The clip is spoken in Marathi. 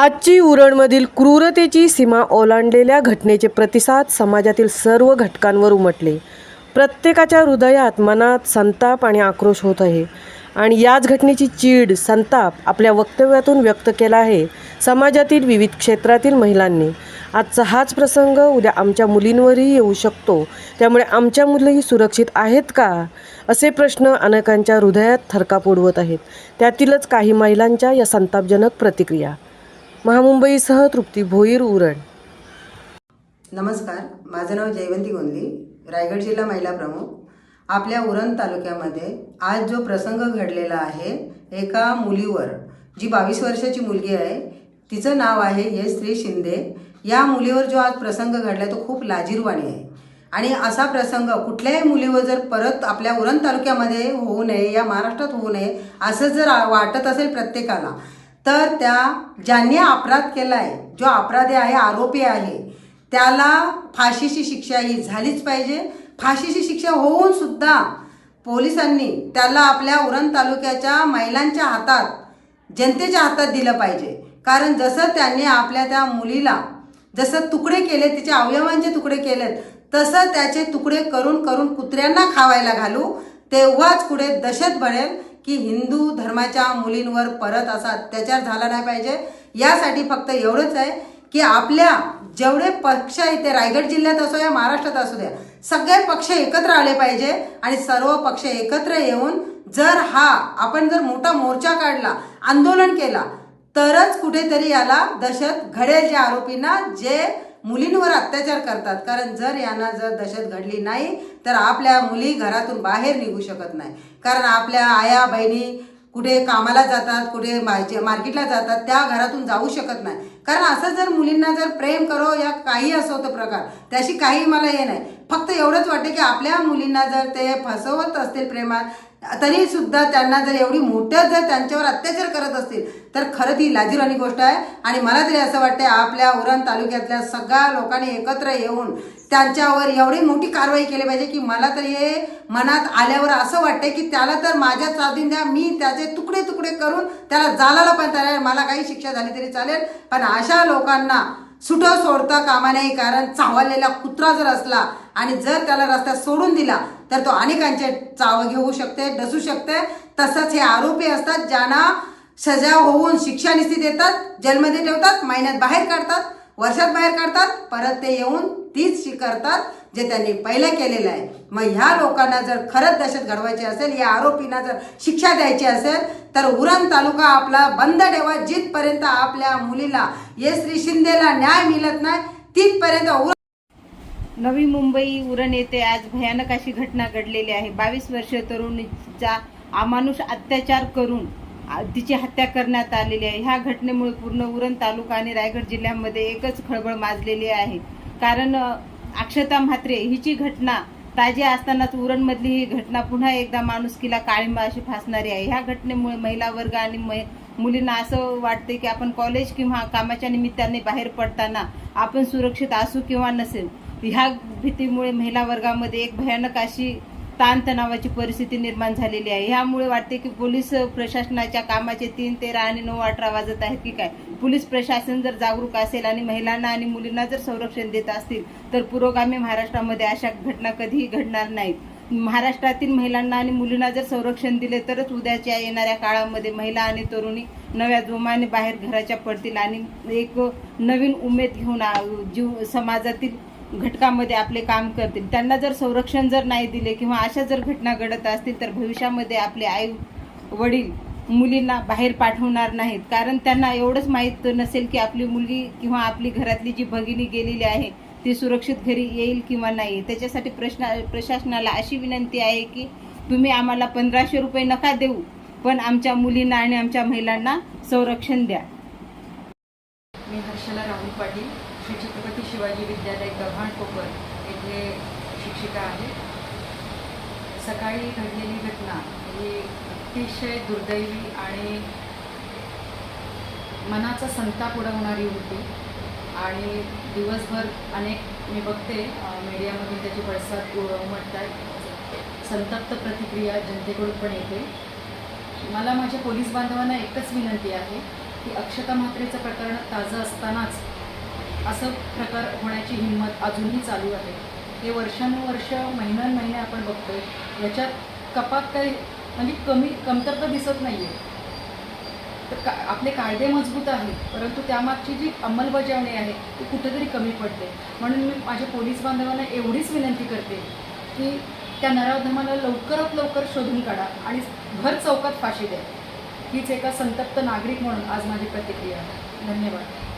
आजची उरणमधील क्रूरतेची सीमा ओलांडलेल्या घटनेचे प्रतिसाद समाजातील सर्व घटकांवर उमटले. प्रत्येकाच्या हृदयात मनात संताप आणि आक्रोश होत आहे आणि याच घटनेची चीड संताप आपल्या वक्तव्यातून व्यक्त केला आहे समाजातील विविध क्षेत्रातील महिलांनी. आजचा हाच प्रसंग उद्या आमच्या मुलींवरही येऊ शकतो, त्यामुळे आमच्या मुलंही सुरक्षित आहेत का, असे प्रश्न अनेकांच्या हृदयात थरकाप उडवत आहेत. त्यातीलच काही महिलांच्या या संतापजनक प्रतिक्रिया. महामुंबईसह तृप्ती भोईर, उरण. नमस्कार, माझं नाव जयवंती गोंदली, रायगड जिल्हा महिला प्रमुख. आपल्या उरण तालुक्यामध्ये आज जो प्रसंग घडलेला आहे, एका मुलीवर, जी 22 वर्षाची मुलगी आहे, तिचं नाव आहे यशश्री शिंदे. या मुलीवर जो आज प्रसंग घडला तो खूप लाजिरवाणी आहे आणि असा प्रसंग कुठल्याही मुलीवर जर परत आपल्या उरण तालुक्यामध्ये होऊ नये, या महाराष्ट्रात होऊ नये असं जर वाटत असेल प्रत्येकाला, तर त्या ज्यांनी अपराध केला आहे, जो अपराधी आहे, आरोपी आहे, त्याला फाशीची शिक्षा ही झालीच पाहिजे. फाशीची शिक्षा होऊन सुद्धा पोलिसांनी त्याला आपल्या उरण तालुक्याच्या महिलांच्या हातात, जनतेच्या हातात दिलं पाहिजे. कारण जसं त्यांनी आपल्या त्या मुलीला जसं तुकडे केले, तिच्या अवयवांचे तुकडे केलेत, तसं त्याचे तुकडे करून करून कुत्र्यांना खावायला घालू, तेव्हाच कुठे दहशत बळेल की हिंदू धर्माच्या मुलींवर परत असा अत्याचार झाला नाही पाहिजे. यासाठी फक्त एवढंच आहे की आपल्या जेवढे पक्ष आहेत ते रायगड जिल्ह्यात असो या महाराष्ट्रात असू द्या, सगळे पक्ष एकत्र आले पाहिजे आणि सर्व पक्ष एकत्र येऊन जर आपण जर मोठा मोर्चा काढला, आंदोलन केला, तरच कुठेतरी याला दहशत घडेल ज्या आरोपींना, जे मुलींवर अत्याचार करतात. कारण जर यांना जर दहशत घडली नाही तर आपल्या मुली घरातून बाहेर निघू शकत नाही. कारण आपल्या आया बहिणी कुठे कामाला जातात, कुठे मार्केटला जातात, त्या घरातून जाऊ शकत नाही. कारण असं जर मुलींना जर प्रेम करो या काही असो तो प्रकार, त्याशी काही मला हे नाही. फक्त एवढंच वाटते की आपल्या मुलींना जर ते फसवत असतील प्रेमात, तरी सुद्धा त्यांना जर एवढी मोठ्या जर त्यांच्यावर अत्याचार करत असतील तर खरंच ही लाजिरवाणी गोष्ट आहे. आणि मला तरी असं वाटते आपल्या उरण तालुक्यातल्या सगळ्या लोकांनी एकत्र येऊन त्यांच्यावर एवढी मोठी कारवाई केली पाहिजे की मला तरी हे मनात आल्यावर असं वाटते की त्याला तर माझ्या चादीन द्या, मी त्याचे तुकडे तुकडे करून त्याला जालाला पण तयार, मला काही शिक्षा झाली तरी चालेल, पण अशा लोकांना सुटं सोडता कामा नाही. कारण चावलेला कुत्रा जर असला आणि जर त्याला रस्त्यात सोडून दिला तर तो अनेकांचे चाव घेऊ शकते, डसू शकते. तसंच हे आरोपी असतात ज्यांना सजा होऊन शिक्षा निश्चित देतात, जेलमध्ये ठेवतात, महिन्यात बाहेर काढतात, वर्षात बाहेर काढतात, परत ते येऊन तीच करतात जे त्यांनी पहिलं केलेलं आहे. मग ह्या लोकांना जर खरंच दहशत घडवायची असेल, या आरोपींना जर शिक्षा द्यायची असेल, तर उरण तालुका आपला बंद ठेवा. जिथपर्यंत आपल्या मुलीला यशश्री शिंदेला न्याय मिळत नाही तिथपर्यंत. नवी मुंबई उरण येथे आज भयानक अशी घटना घडलेली आहे. 22 वर्षीय तरुणीचा अमानुष अत्याचार करून तिची हत्या करण्यात आलेली आहे. ह्या घटनेमुळे पूर्ण उरण तालुका आणि रायगड जिल्ह्यामध्ये एकच खळबळ माजलेली आहे. कारण अक्षता म्हात्रे हिची घटना ताजी असतानाच उरणमधली ही घटना पुन्हा एकदा माणुसकीला काळिंबा अशी फासणारी आहे. ह्या घटनेमुळे महिला वर्ग आणि मुलींना असं वाटते की आपण कॉलेज किंवा कामाच्या निमित्ताने बाहेर पडताना आपण सुरक्षित असू किंवा नसेल. ह्या भीतीमुळे महिला वर्गामध्ये एक भयानक अशी ताणतणावाची परिस्थिती निर्माण झालेली आहे. ह्यामुळे वाटते की पोलीस प्रशासनाच्या कामाचे 3, 13 आणि 9, 18 वाजत आहेत की काय. पोलीस प्रशासन जर जागरूक असेल आणि महिलांना आणि मुलींना जर संरक्षण देत असतील तर पुरोगामी महाराष्ट्रामध्ये अशा घटना कधीही घडणार नाहीत. महाराष्ट्रातील महिलांना आणि मुलींना जर संरक्षण दिले तरच उद्याच्या येणाऱ्या काळामध्ये महिला आणि तरुणी नव्या जोमाने बाहेर घराच्या पडतील आणि एक नवीन उमेद घेऊन समाजातील घटकामध्ये आपले काम करतील. त्यांना जर संरक्षण जर नाही दिले किंवा अशा जर घटना घडत असतील तर भविष्यामध्ये आपले आई वडील मुलींना बाहेर पाठवणार नाहीत. कारण त्यांना एवढंच माहीत नसेल की आपली मुलगी किंवा आपली घरातली जी भगिनी गेलेली आहे ती सुरक्षित घरी येईल किंवा नाही. त्याच्यासाठी प्रशासनाला अशी विनंती आहे की तुम्ही आम्हाला 1500 रुपये नका देऊ, पण आमच्या मुलींना आणि आमच्या महिलांना संरक्षण द्या. मी हर्षला राहुल पाटील, श्री छत्रपती शिवाजी विद्यालय गव्हाण कोपर येथे शिक्षिका आहे. सकाळी घडलेली घटना ही अतिशय दुर्दैवी आणि मनाचा संताप उडवणारी होती आणि दिवसभर मी बघते मीडियामधून त्याची पडसाद उमटत आहे. संतप्त प्रतिक्रिया जनतेकडून पण येते. मला माझ्या पोलीस बांधवांना एकच विनंती आहे की अक्षता म्हात्रेचं प्रकरण ताजं असतानाच असं प्रकार होण्याची हिंमत अजूनही चालू आहे. हे वर्षानुवर्ष महिन्यानमहिने आपण बघतोय. याच्यात कपात काही म्हणजे कमतरता दिसत नाही आहे. तर आपले कायदे मजबूत आहेत, परंतु त्यामागची जी अंमलबजावणी आहे ती कुठेतरी कमी पडते. म्हणून मी माझ्या पोलीस बांधवांना एवढीच विनंती करते की त्या नराधमाला लवकरात लवकर शोधून काढा आणि भर चौकात फाशी द्या. हीच एका संतप्त नागरिक म्हणून आज माझी प्रतिक्रिया आहे. धन्यवाद.